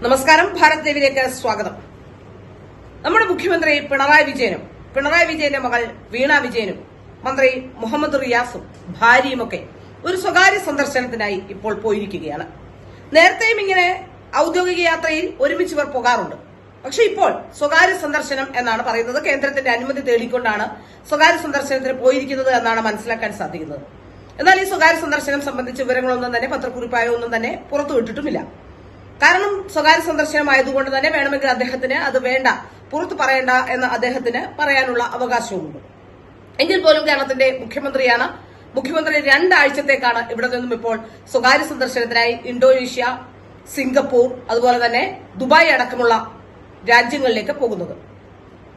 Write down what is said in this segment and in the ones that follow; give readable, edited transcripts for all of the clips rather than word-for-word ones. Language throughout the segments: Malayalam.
നമസ്കാരം. ഭാരത് ലൈവിലേക്ക് സ്വാഗതം. നമ്മുടെ മുഖ്യമന്ത്രി പിണറായി വിജയന്റെ മകൾ വീണ വിജയനും മന്ത്രി മുഹമ്മദ് റിയാസും ഭാര്യയുമൊക്കെ ഒരു സ്വകാര്യ സന്ദർശനത്തിനായി ഇപ്പോൾ പോയിരിക്കുകയാണ്. നേരത്തെയും ഇങ്ങനെ ഔദ്യോഗിക യാത്രയിൽ ഒരുമിച്ച് ഇവർ പോകാറുണ്ട്. പക്ഷെ ഇപ്പോൾ സ്വകാര്യ സന്ദർശനം എന്നാണ് പറയുന്നത്. കേന്ദ്രത്തിന്റെ അനുമതി തേടിക്കൊണ്ടാണ് സ്വകാര്യ സന്ദർശനത്തിന് പോയിരിക്കുന്നത് എന്നാണ് മനസ്സിലാക്കാൻ സാധിക്കുന്നത്. എന്നാൽ ഈ സ്വകാര്യ സന്ദർശനം സംബന്ധിച്ച വിവരങ്ങളൊന്നും തന്നെ പത്രക്കുറിപ്പായോ ഒന്നും തന്നെ പുറത്തുവിട്ടിട്ടുമില്ല. കാരണം സ്വകാര്യ സന്ദർശനമായതുകൊണ്ട് തന്നെ വേണമെങ്കിൽ അദ്ദേഹത്തിന് അത് വേണ്ട, പുറത്തു പറയേണ്ട എന്ന് അദ്ദേഹത്തിന് പറയാനുള്ള അവകാശവുമുണ്ട്. എങ്കിൽ പോലും കേരളത്തിന്റെ മുഖ്യമന്ത്രിയാണ്. മുഖ്യമന്ത്രി 2 ആഴ്ചത്തേക്കാണ് ഇവിടെ നിന്നും ഇപ്പോൾ സ്വകാര്യ സന്ദർശനത്തിനായി ഇന്തോനേഷ്യ, സിംഗപ്പൂർ, അതുപോലെ തന്നെ ദുബായ് അടക്കമുള്ള രാജ്യങ്ങളിലേക്ക് പോകുന്നത്.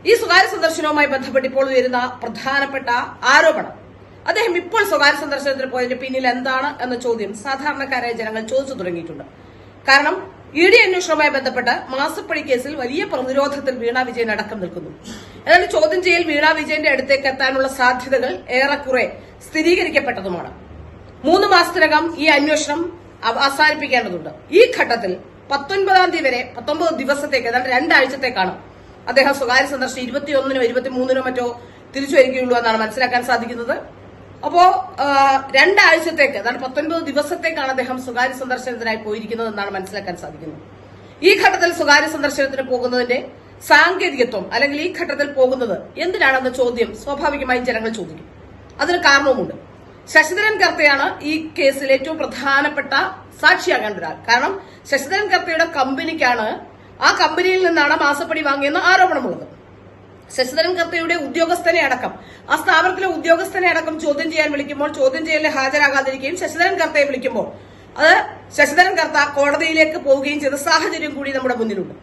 ഈ സ്വകാര്യ സന്ദർശനവുമായി ബന്ധപ്പെട്ട് ഇപ്പോൾ ഉയരുന്ന പ്രധാനപ്പെട്ട ആരോപണം, അദ്ദേഹം ഇപ്പോൾ സ്വകാര്യ സന്ദർശനത്തിന് പോയതിന് പിന്നിൽ എന്താണ് എന്ന ചോദ്യം സാധാരണക്കാരായ ജനങ്ങൾ ചോദിച്ചു തുടങ്ങിയിട്ടുണ്ട്. കാരണം ഇഡി അന്വേഷണവുമായി ബന്ധപ്പെട്ട് മാസപ്പടി കേസിൽ വലിയ പ്രതിരോധത്തിൽ വീണ വിജയൻ അടക്കം നിൽക്കുന്നു. എന്നാൽ ചോദ്യം ചെയ്യൽ വീണ വിജയന്റെ അടുത്തേക്ക് എത്താനുള്ള സാധ്യതകൾ ഏറെക്കുറെ സ്ഥിരീകരിക്കപ്പെട്ടതുമാണ്. 3 മാസത്തിനകം ഈ അന്വേഷണം അവസാനിപ്പിക്കേണ്ടതുണ്ട്. ഈ ഘട്ടത്തിൽ 19-ാം തീയതി വരെ 19 ദിവസത്തേക്ക്, അതായത് 2 ആഴ്ചത്തേക്കാണ് അദ്ദേഹം സ്വകാര്യ സന്ദർശനം 21-നോ 23-നോ മറ്റോ തിരിച്ചു വരികയുള്ളൂ എന്നാണ് മനസ്സിലാക്കാൻ സാധിക്കുന്നത്. അപ്പോ 2 ആഴ്ചത്തേക്ക്, അതാണ് 19 ദിവസത്തേക്കാണ് അദ്ദേഹം സ്വകാര്യ സന്ദർശനത്തിനായി പോയിരിക്കുന്നത് എന്നാണ് മനസ്സിലാക്കാൻ സാധിക്കുന്നത്. ഈ ഘട്ടത്തിൽ സ്വകാര്യ സന്ദർശനത്തിന് പോകുന്നതിന്റെ സാങ്കേതികത്വം, അല്ലെങ്കിൽ ഈ ഘട്ടത്തിൽ പോകുന്നത് എന്തിനാണെന്ന ചോദ്യം സ്വാഭാവികമായും ജനങ്ങൾ ചോദിക്കും. അതിന് കാരണവുമുണ്ട്. ശശിധരൻ കർത്തയാണ് ഈ കേസിൽ ഏറ്റവും പ്രധാനപ്പെട്ട സാക്ഷിയാകേണ്ട ഒരാൾ. കാരണം ശശിധരൻ കർത്തയുടെ കമ്പനിക്കാണ്, ആ കമ്പനിയിൽ നിന്നാണ് മാസപ്പടി വാങ്ങിയെന്ന ആരോപണമുള്ളത്. ശശിധരൻ കർത്തയുടെ ഉദ്യോഗസ്ഥനെ അടക്കം, ആ സ്ഥാപനത്തിലെ ഉദ്യോഗസ്ഥനെ അടക്കം ചോദ്യം ചെയ്യാൻ വിളിക്കുമ്പോൾ ചോദ്യം ചെയ്യലിന് ഹാജരാകാതിരിക്കുകയും ശശിധരൻ കർത്തയെ വിളിക്കുമ്പോൾ അത് ശശിധരൻ കർത്ത കോടതിയിലേക്ക് പോവുകയും ചെയ്ത സാഹചര്യം കൂടി നമ്മുടെ മുന്നിലുണ്ട്.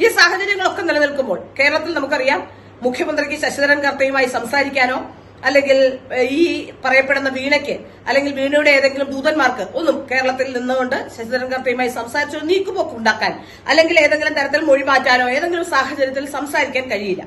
ഈ സാഹചര്യങ്ങളൊക്കെ നിലനിൽക്കുമ്പോൾ കേരളത്തിൽ നമുക്കറിയാം, മുഖ്യമന്ത്രിക്ക് ശശിധരൻ കർത്തയുമായി സംസാരിക്കാനോ അല്ലെങ്കിൽ ഈ പറയപ്പെടുന്ന വീണയ്ക്ക് അല്ലെങ്കിൽ വീണയുടെ ഏതെങ്കിലും ദൂതന്മാർക്ക് ഒന്നും കേരളത്തിൽ നിന്നുകൊണ്ട് ശശിധരൻ കർത്തയുമായി സംസാരിച്ചോ നീക്കുപോക്ക് ഉണ്ടാക്കാൻ അല്ലെങ്കിൽ ഏതെങ്കിലും തരത്തിൽ മൊഴി മാറ്റാനോ ഏതെങ്കിലും സാഹചര്യത്തിൽ സംസാരിക്കാൻ കഴിയില്ല.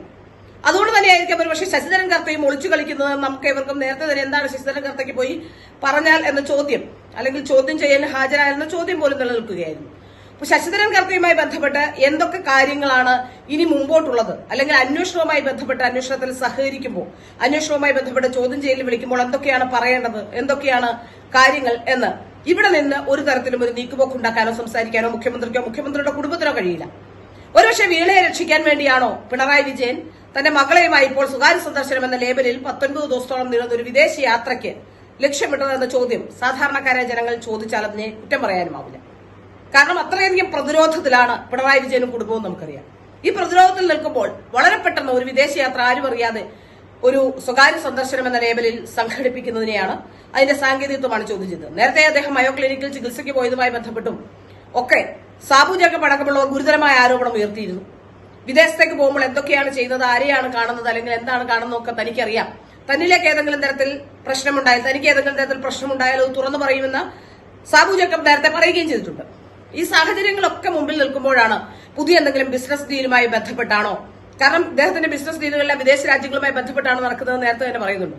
അതുകൊണ്ട് തന്നെയായിരിക്കും ഒരുപക്ഷെ ശശിധരൻ കർത്തയും ഒളിച്ചു കളിക്കുന്നത്. നമുക്ക് ഇവർക്കും നേരത്തെ തന്നെ എന്താണ് ശശിധരൻ കർത്തയ്ക്ക് പോയി പറഞ്ഞാൽ എന്ന ചോദ്യം, അല്ലെങ്കിൽ ചോദ്യം ചെയ്യാൻ ഹാജരായെന്ന ചോദ്യം പോലും നിലനിൽക്കുകയായിരുന്നു. അപ്പൊ ശശിധരൻ കർത്തയുമായി ബന്ധപ്പെട്ട് എന്തൊക്കെ കാര്യങ്ങളാണ് ഇനി മുമ്പോട്ടുള്ളത്, അല്ലെങ്കിൽ അന്വേഷണവുമായി ബന്ധപ്പെട്ട് അന്വേഷണത്തിൽ സഹകരിക്കുമ്പോൾ, അന്വേഷണവുമായി ബന്ധപ്പെട്ട് ചോദ്യം ചെയ്യലിൽ വിളിക്കുമ്പോൾ എന്തൊക്കെയാണ് പറയേണ്ടത്, എന്തൊക്കെയാണ് കാര്യങ്ങൾ എന്ന് ഇവിടെ നിന്ന് ഒരു തരത്തിലും ഒരു നീക്കുപോക്കുണ്ടാക്കാനോ സംസാരിക്കാനോ മുഖ്യമന്ത്രിക്കോ മുഖ്യമന്ത്രിയുടെ കുടുംബത്തിനോ കഴിയില്ല. ഒരുപക്ഷെ വീണയെ രക്ഷിക്കാൻ വേണ്ടിയാണോ പിണറായി വിജയൻ തന്റെ മകളെയുമായി ഇപ്പോൾ സ്വകാര്യ സന്ദർശനം എന്ന ലേബലിൽ 19 ദിവസത്തോളം നീളുന്ന ഒരു വിദേശ യാത്രയ്ക്ക് ലക്ഷ്യമിട്ടതെന്ന ചോദ്യം സാധാരണക്കാരായ ജനങ്ങൾ ചോദിച്ചാൽ അതിനെ കുറ്റം പറയാനുമാവില്ല. കാരണം അത്രയധികം പ്രതിരോധത്തിലാണ് പിണറായി വിജയനും കുടുംബവും നമുക്കറിയാം. ഈ പ്രതിരോധത്തിൽ നിൽക്കുമ്പോൾ വളരെ പെട്ടെന്ന് ഒരു വിദേശയാത്ര ആരും അറിയാതെ ഒരു സ്വകാര്യ സന്ദർശനം എന്ന ലേബലിൽ സംഘടിപ്പിക്കുന്നതിനെയാണ്, അതിന്റെ സാങ്കേതികത്വമാണ് ചോദ്യം ചെയ്തത്. നേരത്തെ അദ്ദേഹം മയോ ക്ലിനിക്കിൽ ചികിത്സയ്ക്ക് പോയതുമായി ബന്ധപ്പെട്ടും ഒക്കെ സാബു ജേക്കബ് അടക്കമുള്ളവർ ഗുരുതരമായ ആരോപണം ഉയർത്തിയിരുന്നു. വിദേശത്തേക്ക് പോകുമ്പോൾ എന്തൊക്കെയാണ് ചെയ്യുന്നത്, ആരെയാണ് കാണുന്നത്, അല്ലെങ്കിൽ എന്താണ് കാണുന്നതൊക്കെ തനിക്കറിയാം. തന്നിലേക്ക് ഏതെങ്കിലും തരത്തിൽ പ്രശ്നമുണ്ടായാൽ, തനിക്ക് ഏതെങ്കിലും തരത്തിൽ പ്രശ്നമുണ്ടായാൽ അത് തുറന്നു പറയുമെന്ന് സാബു ജേക്കബ് നേരത്തെ പറയുകയും ചെയ്തിട്ടുണ്ട്. ഈ സാഹചര്യങ്ങളൊക്കെ മുമ്പിൽ നിൽക്കുമ്പോഴാണ് പുതിയ എന്തെങ്കിലും ബിസിനസ് ഡീലുമായി ബന്ധപ്പെട്ടാണോ, കാരണം ഇദ്ദേഹത്തിന്റെ ബിസിനസ് ഡീലുകളെല്ലാം വിദേശ രാജ്യങ്ങളുമായി ബന്ധപ്പെട്ടാണ് നടക്കുന്നത് നേരത്തെ തന്നെ പറയുന്നുണ്ട്.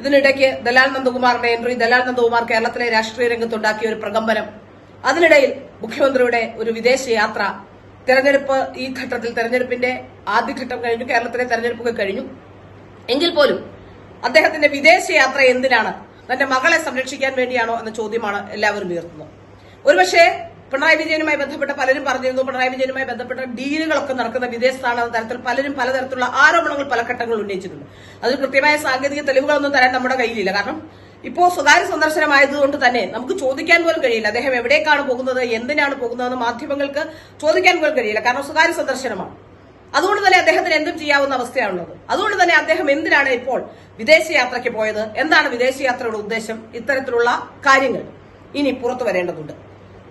ഇതിനിടയ്ക്ക് ദലാൽ നന്ദകുമാറിന്റെ എൻട്രി, ദലാൽ നന്ദകുമാർ കേരളത്തിലെ രാഷ്ട്രീയ രംഗത്തുണ്ടാക്കിയ ഒരു പ്രകമ്പനം, അതിനിടയിൽ മുഖ്യമന്ത്രിയുടെ ഒരു വിദേശ യാത്ര, തെരഞ്ഞെടുപ്പ്, ഈ ഘട്ടത്തിൽ തെരഞ്ഞെടുപ്പിന്റെ ആദ്യഘട്ടം കഴിഞ്ഞു, കേരളത്തിലെ തെരഞ്ഞെടുപ്പൊക്കെ കഴിഞ്ഞു. എങ്കിൽ പോലും അദ്ദേഹത്തിന്റെ വിദേശ യാത്ര എന്തിനാണ്, തന്റെ മകളെ സംരക്ഷിക്കാൻ വേണ്ടിയാണോ എന്ന ചോദ്യമാണ് എല്ലാവരും ഉയർത്തുന്നത്. ഒരുപക്ഷെ പിണറായി വിജയനുമായി ബന്ധപ്പെട്ട പലരും പറഞ്ഞിരുന്നു, പിണറായി വിജയനുമായി ബന്ധപ്പെട്ട ഡീലുകളൊക്കെ നടക്കുന്ന വിദേശത്താണെന്ന തരത്തിൽ പലരും പലതരത്തിലുള്ള ആരോപണങ്ങൾ പല ഘട്ടങ്ങളിൽ ഉന്നയിച്ചിട്ടുണ്ട്. അതിൽ കൃത്യമായ സാങ്കേതിക തെളിവുകളൊന്നും തരാൻ നമ്മുടെ കയ്യിലില്ല. കാരണം ഇപ്പോ സ്വകാര്യ സന്ദർശനമായതുകൊണ്ട് തന്നെ നമുക്ക് ചോദിക്കാൻ പോലും കഴിയില്ല അദ്ദേഹം എവിടേക്കാണ് പോകുന്നത്, എന്തിനാണ് പോകുന്നതെന്ന് മാധ്യമങ്ങൾക്ക് ചോദിക്കാൻ പോലും കഴിയില്ല. കാരണം സ്വകാര്യ സന്ദർശനമാണ്. അതുകൊണ്ട് തന്നെ അദ്ദേഹത്തിന് എന്തും ചെയ്യാവുന്ന അവസ്ഥയാണുള്ളത്. അതുകൊണ്ട് തന്നെ അദ്ദേഹം എന്തിനാണ് ഇപ്പോൾ വിദേശയാത്രയ്ക്ക് പോയത്, എന്താണ് വിദേശയാത്രയുടെ ഉദ്ദേശം, ഇത്തരത്തിലുള്ള കാര്യങ്ങൾ ഇനി പുറത്തു വരേണ്ടതുണ്ട്.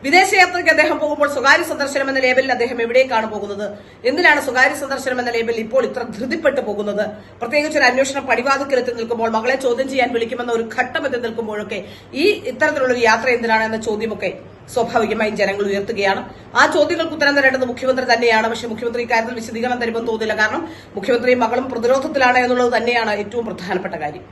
വിദേശയാത്രയ്ക്ക് അദ്ദേഹം പോകുമ്പോൾ സ്വകാര്യ സന്ദർശനം എന്ന ലേബലിൽ അദ്ദേഹം എവിടേക്കാണ് പോകുന്നത്, എന്തിനാണ് സ്വകാര്യ സന്ദർശനം എന്ന ലേബലിൽ ഇപ്പോൾ ഇത്ര ധൃതിപ്പെട്ട് പോകുന്നത്, പ്രത്യേകിച്ച് ഒരു അന്വേഷണം പടിവാതിക്കലെത്തി നിൽക്കുമ്പോൾ, മകളെ ചോദ്യം ചെയ്യാൻ വിളിക്കുമെന്ന ഒരു ഘട്ടം എത്തി നിൽക്കുമ്പോഴൊക്കെ ഈ ഇത്തരത്തിലുള്ളൊരു യാത്ര എന്തിനാണ് എന്ന ചോദ്യമൊക്കെ സ്വാഭാവികമായും ജനങ്ങൾ ഉയർത്തുകയാണ്. ആ ചോദ്യങ്ങൾക്ക് ഉത്തരം തരേണ്ടത് മുഖ്യമന്ത്രി തന്നെയാണ്. പക്ഷേ മുഖ്യമന്ത്രി ഇക്കാര്യത്തിൽ വിശദീകരണം തരുമെന്ന് തോന്നില്ല. കാരണം മുഖ്യമന്ത്രിയും മകളും പ്രതിരോധത്തിലാണ് എന്നുള്ളത് തന്നെയാണ് ഏറ്റവും പ്രധാനപ്പെട്ട കാര്യം.